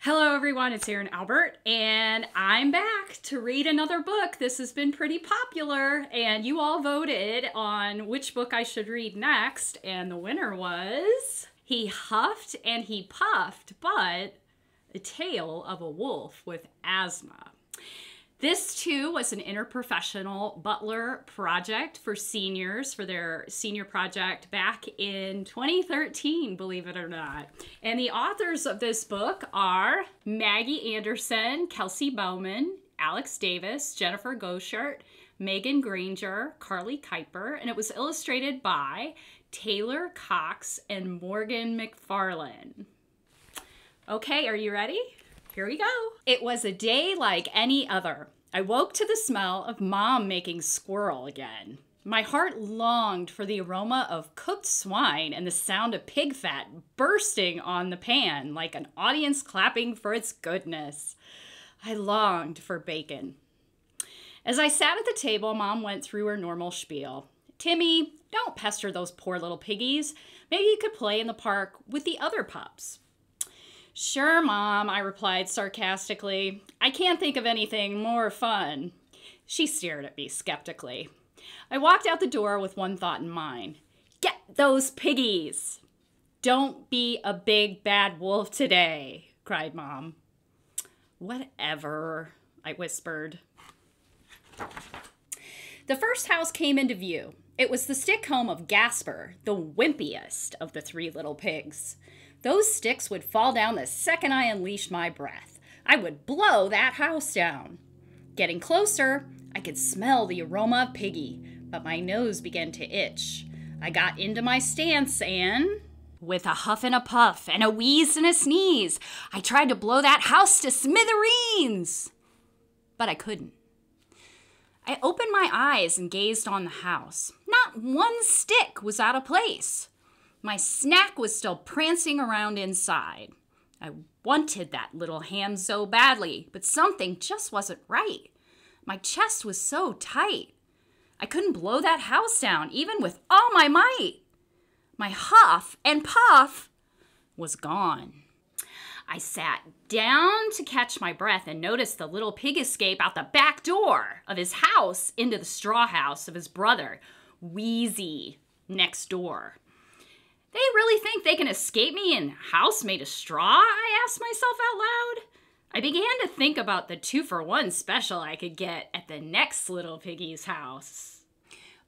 Hello everyone, it's Erin Albert, and I'm back to read another book. This has been pretty popular, and you all voted on which book I should read next, and the winner was He Huffed and He Puffed, but A Tale of a Wolf with Asthma. This, too, was an interprofessional Butler project for seniors, for their senior project back in 2013, believe it or not. And the authors of this book are Maggie Anderson, Kelsey Bowman, Alex Davis, Jennifer Goshert, Megan Granger, Carly Kuiper, and it was illustrated by Taylor Cox and Morgan McFarlane. Okay, are you ready? Here we go. It was a day like any other. I woke to the smell of Mom making squirrel again. My heart longed for the aroma of cooked swine and the sound of pig fat bursting on the pan like an audience clapping for its goodness. I longed for bacon. As I sat at the table, Mom went through her normal spiel. Timmy, don't pester those poor little piggies. Maybe you could play in the park with the other pups. Sure, Mom, I replied sarcastically. I can't think of anything more fun. She stared at me skeptically. I walked out the door with one thought in mind. Get those piggies! Don't be a big bad wolf today, cried Mom. Whatever, I whispered. The first house came into view. It was the stick home of Gasper, the wimpiest of the three little pigs. Those sticks would fall down the second I unleashed my breath. I would blow that house down. Getting closer, I could smell the aroma of Piggy, but my nose began to itch. I got into my stance and, with a huff and a puff and a wheeze and a sneeze, I tried to blow that house to smithereens. But I couldn't. I opened my eyes and gazed on the house. Not one stick was out of place. My snack was still prancing around inside. I wanted that little ham so badly, but something just wasn't right. My chest was so tight. I couldn't blow that house down, even with all my might. My huff and puff was gone. I sat down to catch my breath and noticed the little pig escape out the back door of his house into the straw house of his brother, Wheezy, next door. They really think they can escape me in a house made of straw? I asked myself out loud. I began to think about the 2-for-1 special I could get at the next little piggy's house.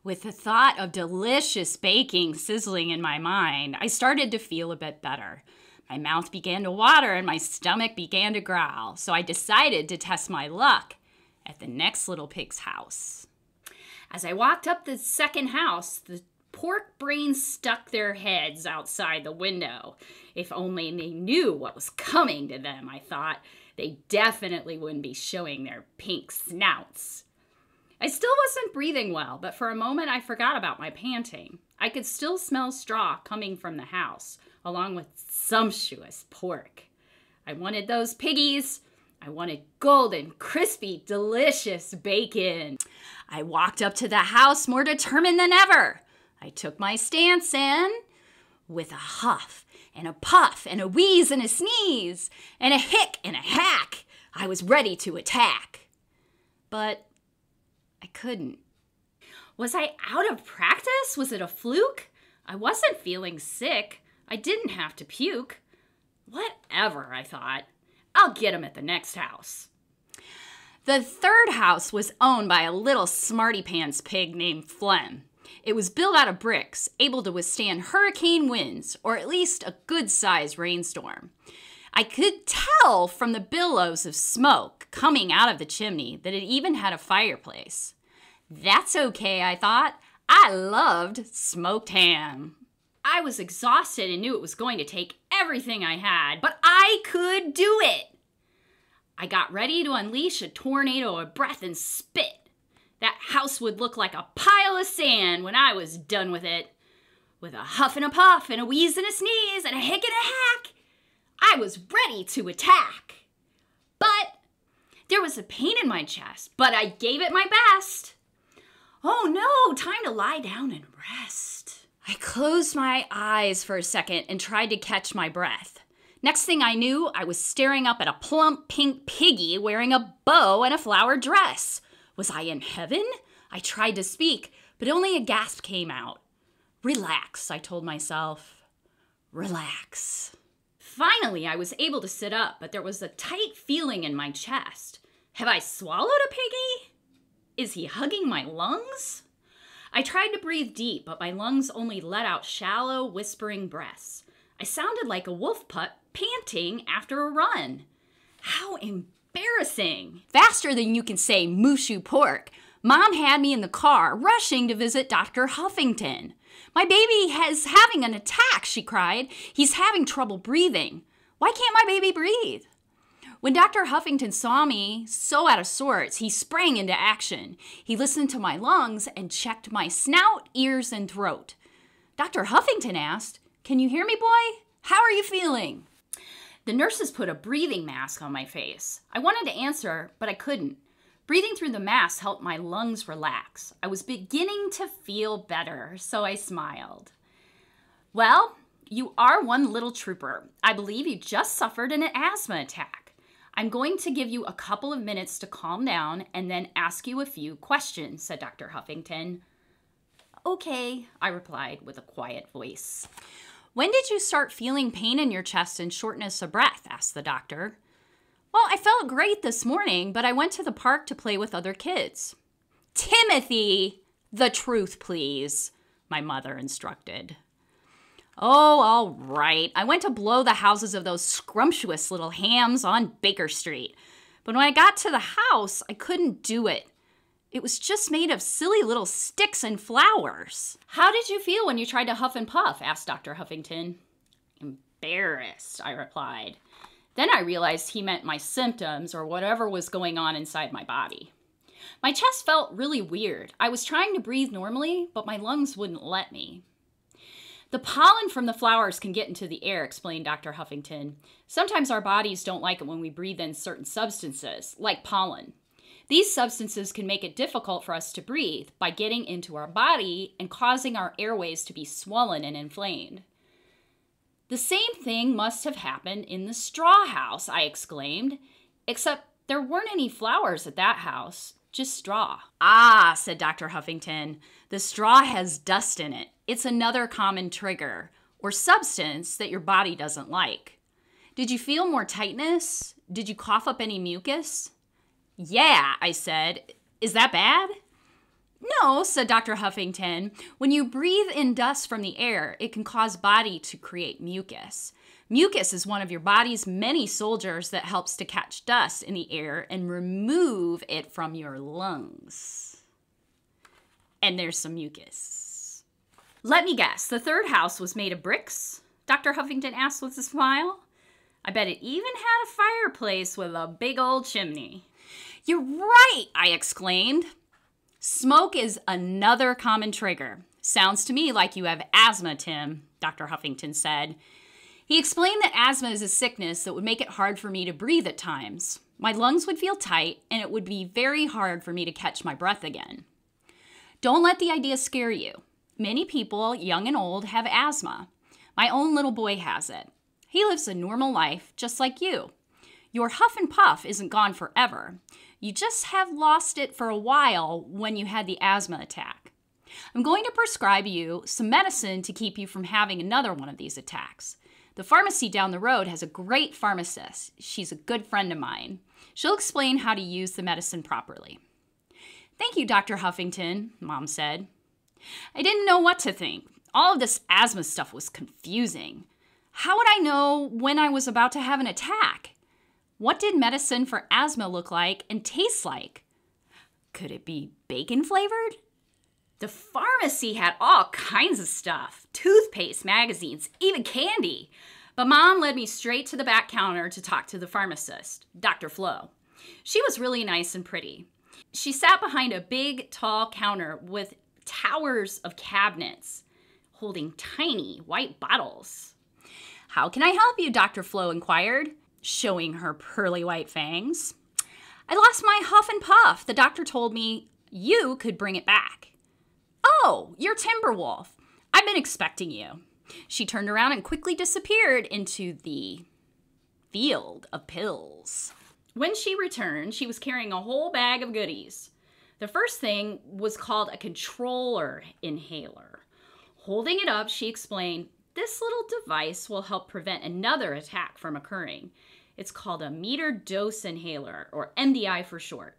With the thought of delicious baking sizzling in my mind, I started to feel a bit better. My mouth began to water and my stomach began to growl, so I decided to test my luck at the next little pig's house. As I walked up the second house, the pork brains stuck their heads outside the window. If only they knew what was coming to them, I thought. They definitely wouldn't be showing their pink snouts. I still wasn't breathing well, but for a moment I forgot about my panting. I could still smell straw coming from the house, along with sumptuous pork. I wanted those piggies. I wanted golden, crispy, delicious bacon. I walked up to the house more determined than ever. I took my stance and, with a huff and a puff and a wheeze and a sneeze and a hick and a hack, I was ready to attack. But I couldn't. Was I out of practice? Was it a fluke? I wasn't feeling sick. I didn't have to puke. Whatever, I thought. I'll get him at the next house. The third house was owned by a little smarty pants pig named Phlegm. It was built out of bricks, able to withstand hurricane winds, or at least a good-sized rainstorm. I could tell from the billows of smoke coming out of the chimney that it even had a fireplace. That's okay, I thought. I loved smoked ham. I was exhausted and knew it was going to take everything I had, but I could do it. I got ready to unleash a tornado of breath and spit. That house would look like a pile of sand when I was done with it. With a huff and a puff and a wheeze and a sneeze and a hick and a hack, I was ready to attack. But there was a pain in my chest, but I gave it my best. Oh no, time to lie down and rest. I closed my eyes for a second and tried to catch my breath. Next thing I knew, I was staring up at a plump pink piggy wearing a bow and a flower dress. Was I in heaven? I tried to speak, but only a gasp came out. Relax, I told myself. Relax. Finally, I was able to sit up, but there was a tight feeling in my chest. Have I swallowed a piggy? Is he hugging my lungs? I tried to breathe deep, but my lungs only let out shallow, whispering breaths. I sounded like a wolf pup panting after a run. How embarrassing! Faster than you can say mooshu pork, Mom had me in the car, rushing to visit Dr. Huffington. My baby is having an attack, she cried. He's having trouble breathing. Why can't my baby breathe? When Dr. Huffington saw me so out of sorts, he sprang into action. He listened to my lungs and checked my snout, ears, and throat. Dr. Huffington asked, "Can you hear me, boy? How are you feeling?" The nurses put a breathing mask on my face. I wanted to answer, but I couldn't. Breathing through the mask helped my lungs relax. I was beginning to feel better, so I smiled. Well, you are one little trooper. I believe you just suffered an asthma attack. I'm going to give you a couple of minutes to calm down and then ask you a few questions, said Dr. Huffington. Okay, I replied with a quiet voice. When did you start feeling pain in your chest and shortness of breath? Asked the doctor. Well, I felt great this morning, but I went to the park to play with other kids. Timothy, the truth, please, my mother instructed. Oh, all right. I went to blow the houses of those scrumptious little hams on Baker Street. But when I got to the house, I couldn't do it. It was just made of silly little sticks and flowers. How did you feel when you tried to huff and puff? Asked Dr. Huffington. Embarrassed, I replied. Then I realized he meant my symptoms or whatever was going on inside my body. My chest felt really weird. I was trying to breathe normally, but my lungs wouldn't let me. The pollen from the flowers can get into the air, explained Dr. Huffington. Sometimes our bodies don't like it when we breathe in certain substances, like pollen. These substances can make it difficult for us to breathe by getting into our body and causing our airways to be swollen and inflamed. The same thing must have happened in the straw house, I exclaimed, except there weren't any flowers at that house, just straw. Ah, said Dr. Huffington, the straw has dust in it. It's another common trigger or substance that your body doesn't like. Did you feel more tightness? Did you cough up any mucus? Yeah, I said. Is that bad? No, said Dr. Huffington. When you breathe in dust from the air, it can cause body to create mucus. Mucus is one of your body's many soldiers that helps to catch dust in the air and remove it from your lungs. And there's some mucus. Let me guess, the third house was made of bricks? Dr. Huffington asked with a smile. I bet it even had a fireplace with a big old chimney. You're right, I exclaimed. Smoke is another common trigger. Sounds to me like you have asthma, Tim, Dr. Huffington said. He explained that asthma is a sickness that would make it hard for me to breathe at times. My lungs would feel tight, and it would be very hard for me to catch my breath again. Don't let the idea scare you. Many people, young and old, have asthma. My own little boy has it. He lives a normal life, just like you. Your huff and puff isn't gone forever. You just have lost it for a while when you had the asthma attack. I'm going to prescribe you some medicine to keep you from having another one of these attacks. The pharmacy down the road has a great pharmacist. She's a good friend of mine. She'll explain how to use the medicine properly. Thank you, Dr. Huffington, Mom said. I didn't know what to think. All of this asthma stuff was confusing. How would I know when I was about to have an attack? What did medicine for asthma look like and taste like? Could it be bacon flavored? The pharmacy had all kinds of stuff. Toothpaste, magazines, even candy. But Mom led me straight to the back counter to talk to the pharmacist, Dr. Flo. She was really nice and pretty. She sat behind a big, tall counter with towers of cabinets holding tiny white bottles. How can I help you? Dr. Flo inquired, showing her pearly white fangs. I lost my huff and puff. The doctor told me you could bring it back. Oh, you're Timberwolf. I've been expecting you. She turned around and quickly disappeared into the field of pills. When she returned, she was carrying a whole bag of goodies. The first thing was called a controller inhaler. Holding it up, she explained, "This little device will help prevent another attack from occurring. It's called a metered dose inhaler, or MDI for short.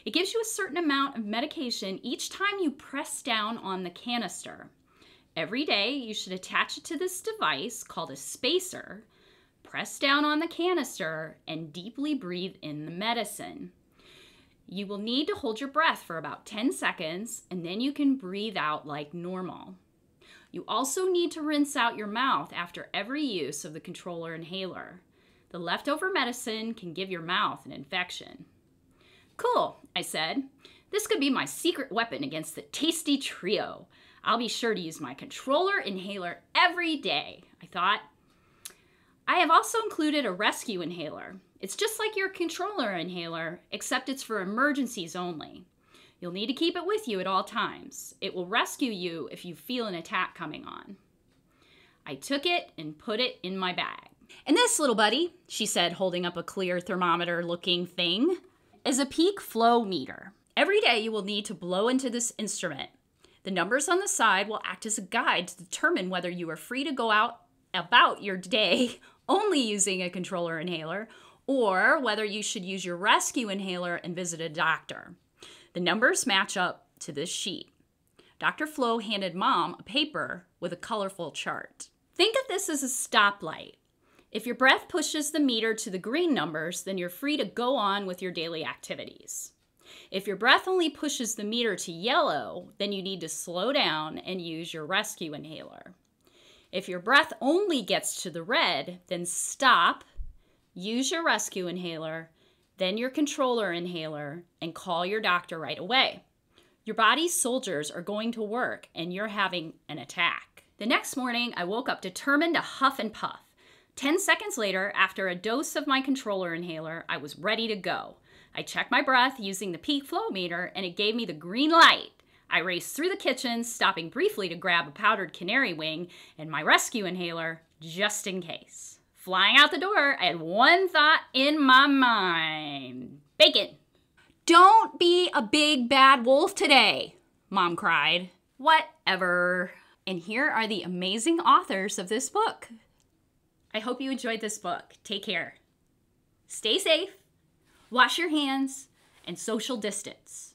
It gives you a certain amount of medication each time you press down on the canister. Every day, you should attach it to this device called a spacer, press down on the canister, and deeply breathe in the medicine. You will need to hold your breath for about 10 seconds, and then you can breathe out like normal. You also need to rinse out your mouth after every use of the controller inhaler. The leftover medicine can give your mouth an infection." "Cool," I said. "This could be my secret weapon against the tasty trio. I'll be sure to use my controller inhaler every day," I thought. I have also included a rescue inhaler. It's just like your controller inhaler, except it's for emergencies only. You'll need to keep it with you at all times. It will rescue you if you feel an attack coming on. I took it and put it in my bag. "And this, little buddy," she said, holding up a clear thermometer-looking thing, "is a peak flow meter. Every day you will need to blow into this instrument. The numbers on the side will act as a guide to determine whether you are free to go out about your day only using a controller inhaler, or whether you should use your rescue inhaler and visit a doctor. The numbers match up to this sheet." Dr. Flo handed Mom a paper with a colorful chart. "Think of this as a stoplight. If your breath pushes the meter to the green numbers, then you're free to go on with your daily activities. If your breath only pushes the meter to yellow, then you need to slow down and use your rescue inhaler. If your breath only gets to the red, then stop, use your rescue inhaler, then your controller inhaler, and call your doctor right away. Your body's soldiers are going to work and you're having an attack." The next morning, I woke up determined to huff and puff. 10 seconds later, after a dose of my controller inhaler, I was ready to go. I checked my breath using the peak flow meter, and it gave me the green light. I raced through the kitchen, stopping briefly to grab a powdered canary wing and my rescue inhaler, just in case. Flying out the door, I had one thought in my mind. Bacon. "Don't be a big bad wolf today," Mom cried. Whatever. And here are the amazing authors of this book. I hope you enjoyed this book. Take care. Stay safe, wash your hands, and social distance.